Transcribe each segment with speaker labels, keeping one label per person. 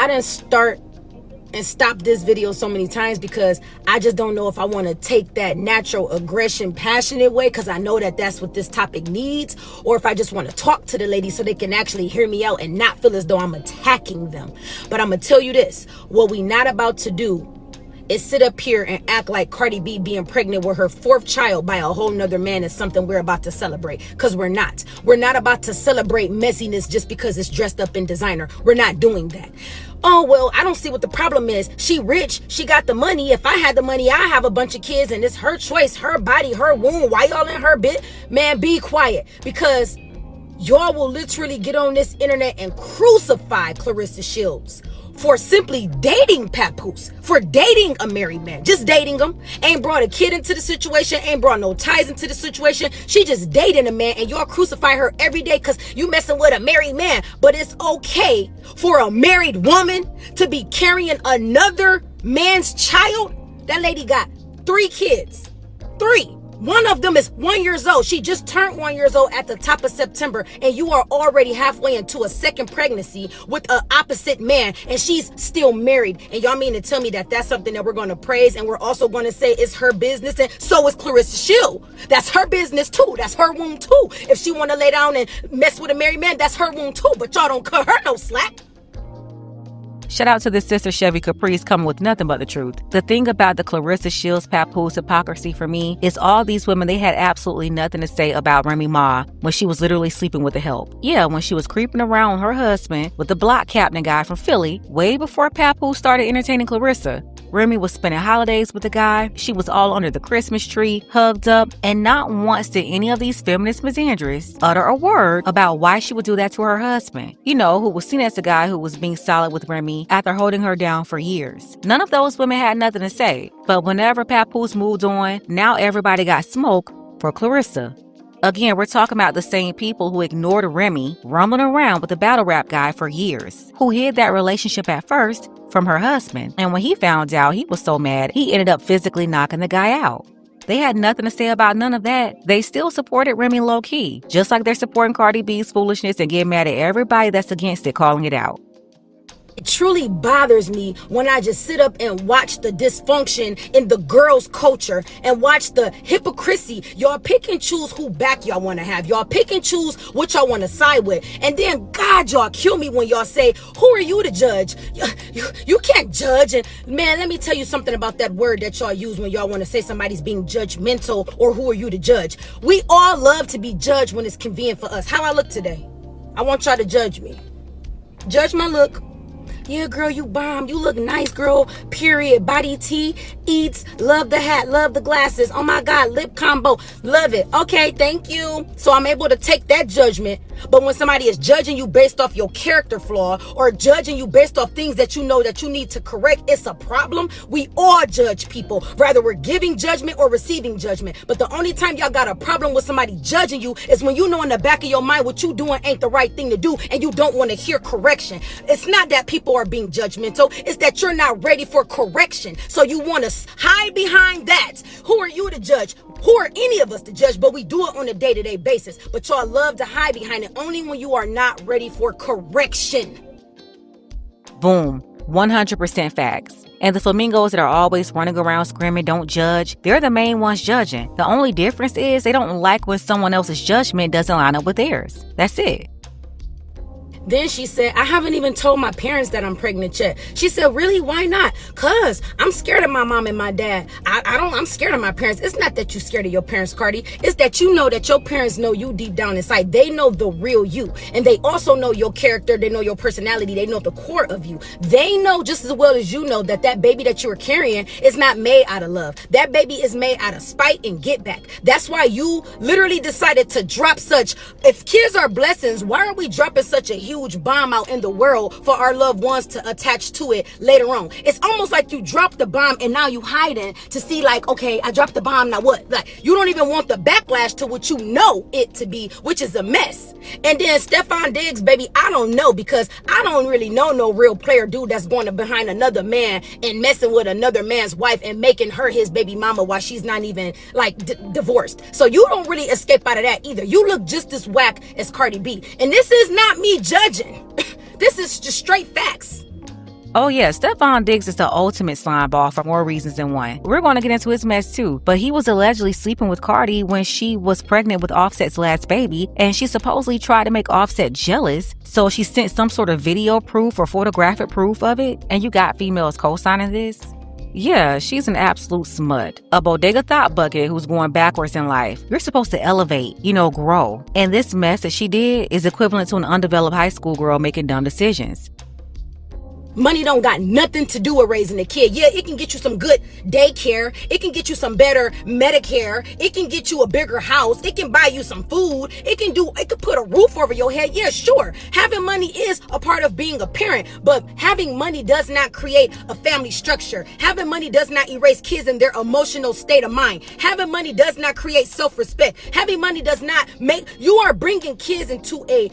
Speaker 1: I didn't start and stop this video so many times because I just don't know if I want to take that natural aggression, passionate way, because I know that that's what this topic needs, or if I just want to talk to the ladies so they can actually hear me out and not feel as though I'm attacking them. But I'm gonna tell you this, what we not about to do is sit up here and act like Cardi B being pregnant with her 4th child by a whole nother man is something we're about to celebrate, because we're not. We're not about to celebrate messiness just because it's dressed up in designer. We're not doing that. Oh, well, I don't see what the problem is. She rich, she got the money. If I had the money, I have a bunch of kids, and it's her choice, her body, her womb. Why y'all in her bit? Man, be quiet, because y'all will literally get on this internet and crucify Clarissa Shields for simply dating Papoose, for dating a married man, just dating him. Ain't brought a kid into the situation, ain't brought no ties into the situation. She just dating a man, and y'all crucify her every day because you messing with a married man. But it's okay for a married woman to be carrying another man's child. That lady got 3 kids. 3. One of them is 1 year old. She just turned 1 year old at the top of September, and you are already halfway into a 2nd pregnancy with an opposite man, and she's still married. And y'all mean to tell me that that's something that we're going to praise, and we're also going to say it's her business, and so is Clarissa Shield. That's her business too. That's her womb too. If she want to lay down and mess with a married man, that's her womb too. But y'all don't cut her no slack.
Speaker 2: Shout out to this sister Chevy Caprice coming with nothing but the truth. The thing about the Clarissa Shields Papoose hypocrisy for me is all these women, they had absolutely nothing to say about Remy Ma when she was literally sleeping with the help. Yeah, when she was creeping around her husband with the block captain guy from Philly, way before Papoose started entertaining Clarissa. Remy was spending holidays with the guy. She was all under the Christmas tree, hugged up, and not once did any of these feminist misandrists utter a word about why she would do that to her husband. You know, who was seen as the guy who was being solid with Remy after holding her down for years. None of those women had nothing to say. But whenever Papoose moved on, now everybody got smoke for Clarissa. Again, we're talking about the same people who ignored Remy rumbling around with the battle rap guy for years, who hid that relationship at first from her husband. And when he found out, he was so mad, he ended up physically knocking the guy out. They had nothing to say about none of that. They still supported Remy low-key, just like they're supporting Cardi B's foolishness and get mad at everybody that's against it, calling it out.
Speaker 1: It truly bothers me when I just sit up and watch the dysfunction in the girls' culture and watch the hypocrisy. Y'all pick and choose who back y'all want to have. Y'all pick and choose what y'all want to side with. And then, God, y'all kill me when y'all say, who are you to judge? You can't judge. And man, let me tell you something about that word that y'all use when y'all want to say somebody's being judgmental or who are you to judge. We all love to be judged when it's convenient for us. How I look today. I want y'all to judge me. Judge my look. Yeah, girl, you bomb. You look nice, girl. Period. Body tea, eats, love the hat, love the glasses. Oh my God, lip combo. Love it. Okay, thank you. So I'm able to take that judgment. But when somebody is judging you based off your character flaw or judging you based off things that you know that you need to correct, it's a problem. We all judge people. Rather we're giving judgment or receiving judgment. But the only time y'all got a problem with somebody judging you is when you know in the back of your mind what you doing ain't the right thing to do and you don't want to hear correction. It's not that people are being judgmental. It's that you're not ready for correction. So you want to hide behind that. Who are you to judge? Who are any of us to judge? But we do it on a day-to-day basis. But y'all love to hide behind it only when you are not ready for correction.
Speaker 2: Boom. 100% facts. And the flamingos that are always running around screaming, don't judge, they're the main ones judging. The only difference is they don't like when someone else's judgment doesn't line up with theirs. That's it.
Speaker 1: Then she said, I haven't even told my parents that I'm pregnant yet. She said, really? Why not? Cause I'm scared of my mom and my dad. I'm scared of my parents. It's not that you're scared of your parents, Cardi. It's that you know that your parents know you deep down inside. They know the real you. And they also know your character. They know your personality. They know the core of you. They know just as well as you know that that baby that you are carrying is not made out of love. That baby is made out of spite and get back. That's why you literally decided to drop such, if kids are blessings, why are we dropping such a huge bomb out in the world for our loved ones to attach to it later on? It's almost like you dropped the bomb and now you hiding to see like, okay, I dropped the bomb, now what? Like, you don't even want the backlash to what you know it to be, which is a mess. And then Stefon Diggs, baby, I don't know, because I don't really know no real player dude that's going to behind another man and messing with another man's wife and making her his baby mama while she's not even like divorced. So you don't really escape out of that either. You look just as whack as Cardi B. And this is not me judging. This is just straight facts.
Speaker 2: Oh yeah, Stefon Diggs is the ultimate slime ball for more reasons than one. We're going to get into his mess too, but he was allegedly sleeping with Cardi when she was pregnant with Offset's last baby, and she supposedly tried to make Offset jealous, so she sent some sort of video proof or photographic proof of it, and you got females co-signing this? Yeah, she's an absolute smut. A bodega thought bucket who's going backwards in life. You're supposed to elevate, grow. And this mess that she did is equivalent to an undeveloped high school girl making dumb decisions.
Speaker 1: Money don't got nothing to do with raising a kid. Yeah, it can get you some good daycare. It can get you some better Medicare. It can get you a bigger house. It can buy you some food. It could put a roof over your head. Yeah, sure. Having money is a part of being a parent, but having money does not create a family structure. Having money does not erase kids in their emotional state of mind. Having money does not create self-respect. Having money does not you are bringing kids into a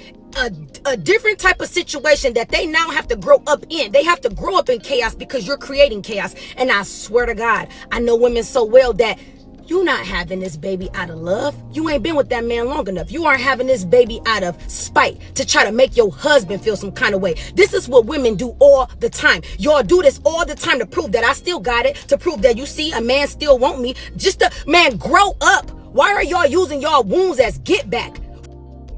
Speaker 1: different type of situation that they now have to grow up in. They have to grow up in chaos because you're creating chaos. And I swear to God, I know women so well that you're not having this baby out of love. You ain't been with that man long enough. You aren't having this baby out of spite to try to make your husband feel some kind of way. This is what women do all the time. Y'all do this all the time to prove that I still got it, to prove that you see a man still want me. Man, grow up. Why are y'all using y'all wounds as get back?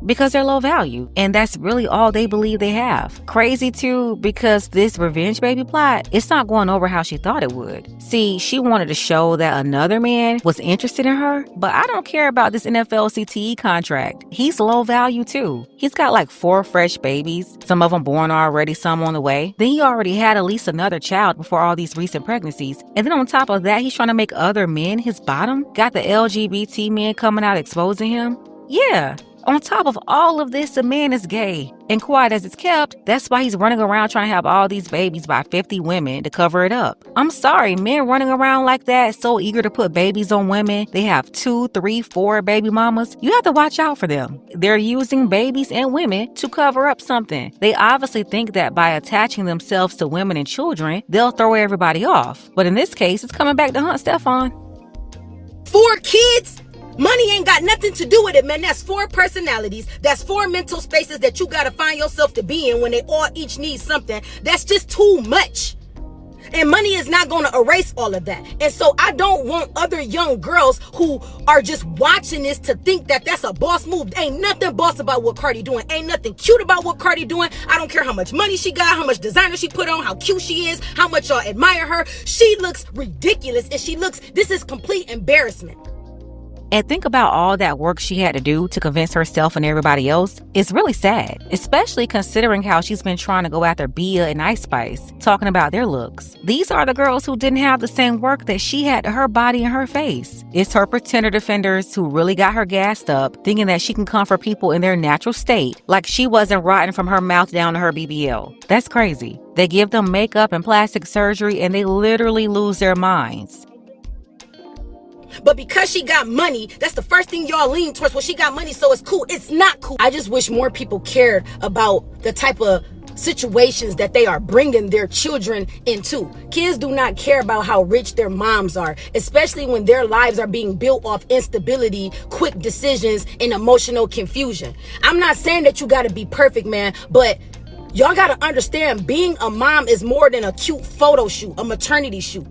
Speaker 2: Because they're low value, and that's really all they believe they have. Crazy too, because this revenge baby plot, it's not going over how she thought it would. See, she wanted to show that another man was interested in her, but I don't care about this NFL CTE contract. He's low value too. He's got like 4 fresh babies, some of them born already, some on the way. Then he already had at least another child before all these recent pregnancies. And then on top of that, he's trying to make other men his bottom. Got the LGBT men coming out exposing him. Yeah. On top of all of this, the man is gay. And quiet as it's kept, that's why he's running around trying to have all these babies by 50 women to cover it up. I'm sorry, men running around like that, so eager to put babies on women. They have 2, 3, 4 baby mamas. You have to watch out for them. They're using babies and women to cover up something. They obviously think that by attaching themselves to women and children, they'll throw everybody off. But in this case, it's coming back to hunt Stefon.
Speaker 1: 4 kids? Money ain't got nothing to do with it, man. That's 4 personalities. That's 4 mental spaces that you gotta find yourself to be in when they all each need something. That's just too much. And money is not gonna erase all of that. And so I don't want other young girls who are just watching this to think that that's a boss move. Ain't nothing boss about what Cardi doing. Ain't nothing cute about what Cardi doing. I don't care how much money she got, how much designer she put on, how cute she is, how much y'all admire her. She looks ridiculous, and this is complete embarrassment.
Speaker 2: And think about all that work she had to do to convince herself and everybody else. It's really sad, especially considering how she's been trying to go after Bia and Ice Spice, talking about their looks. These are the girls who didn't have the same work that she had to her body and her face. It's her pretender defenders who really got her gassed up, thinking that she can come for people in their natural state, like she wasn't rotting from her mouth down to her BBL. That's crazy. They give them makeup and plastic surgery, and they literally lose their minds.
Speaker 1: But because she got money, that's the first thing y'all lean towards. Well, she got money, so it's cool. It's not cool. I just wish more people cared about the type of situations that they are bringing their children into. Kids do not care about how rich their moms are, especially when their lives are being built off instability, quick decisions, and emotional confusion. I'm not saying that you got to be perfect, man, but y'all got to understand being a mom is more than a cute photo shoot, a maternity shoot.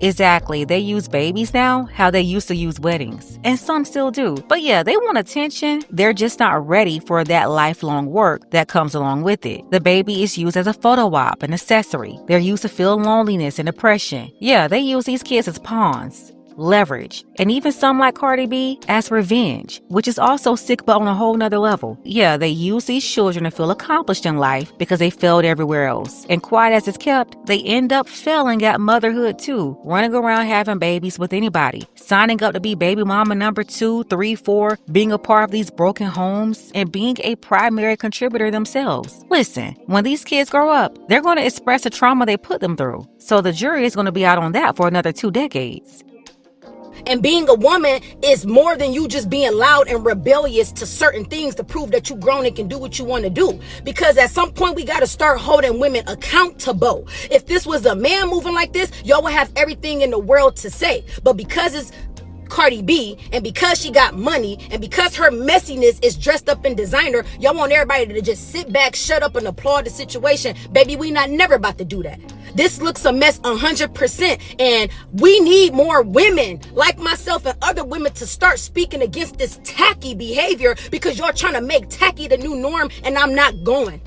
Speaker 2: Exactly. They use babies now how they used to use weddings. And some still do. But yeah, they want attention. They're just not ready for that lifelong work that comes along with it. The baby is used as a photo op, an accessory. They're used to feel loneliness and depression. Yeah, they use these kids as pawns, leverage, and even some like Cardi B as revenge, which is also sick but on a whole nother level. Yeah, they use these children to feel accomplished in life because they failed everywhere else. And quiet as it's kept, they end up failing at motherhood too, running around having babies with anybody, signing up to be baby mama number 2, 3, 4, being a part of these broken homes, and being a primary contributor themselves. Listen, when these kids grow up, they're going to express the trauma they put them through. So the jury is going to be out on that for another 2 decades.
Speaker 1: And being a woman is more than you just being loud and rebellious to certain things to prove that you grown and can do what you want to do. Because at some point, we got to start holding women accountable. If this was a man moving like this, y'all would have everything in the world to say. But because it's Cardi B, and because she got money, and because her messiness is dressed up in designer, y'all want everybody to just sit back, shut up, and applaud the situation. Baby, we not never about to do that. This looks a mess 100%, and we need more women like myself and other women to start speaking against this tacky behavior, because y'all trying to make tacky the new norm, and I'm not going.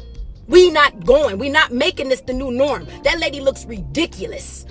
Speaker 1: We not going. We not making this the new norm. That lady looks ridiculous.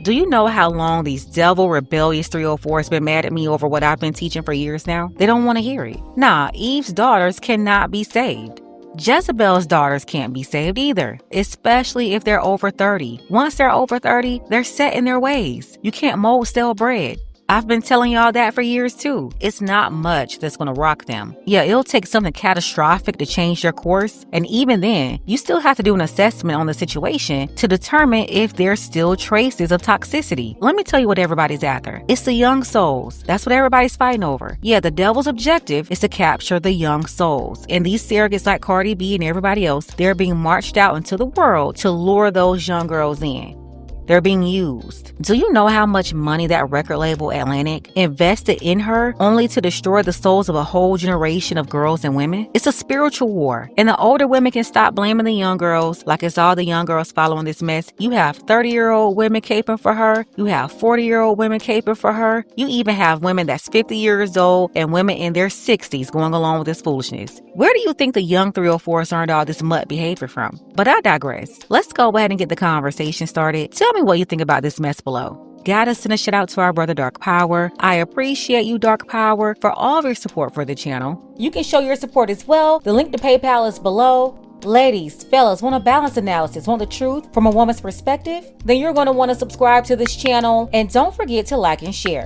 Speaker 2: Do you know how long these devil rebellious 304s been mad at me over what I've been teaching for years now? They don't want to hear it. Nah, Eve's daughters cannot be saved. Jezebel's daughters can't be saved either, especially if they're over 30. Once they're over 30, they're set in their ways. You can't mold stale bread. I've been telling y'all that for years too. It's not much that's gonna rock them. Yeah, it'll take something catastrophic to change their course, and even then, you still have to do an assessment on the situation to determine if there's still traces of toxicity. Let me tell you what everybody's after. It's the young souls. That's what everybody's fighting over. Yeah, the devil's objective is to capture the young souls. And these surrogates like Cardi B and everybody else, they're being marched out into the world to lure those young girls in. They're being used. Do you know how much money that record label Atlantic invested in her only to destroy the souls of a whole generation of girls and women? It's a spiritual war, and the older women can stop blaming the young girls like it's all the young girls following this mess. You have 30-year-old women caping for her. You have 40-year-old women caping for her. You even have women that's 50 years old and women in their 60s going along with this foolishness. Where do you think the young 304s learned all this mutt behavior from? But I digress. Let's go ahead and get the conversation started. Tell me what you think about this mess below. Gotta send a shout out to our brother Dark Power. I appreciate you, Dark Power, for all of your support for the channel. You can show your support as well. The link to PayPal is below. Ladies, fellas, want a balanced analysis, want the truth from a woman's perspective? Then you're going to want to subscribe to this channel, and don't forget to like and share.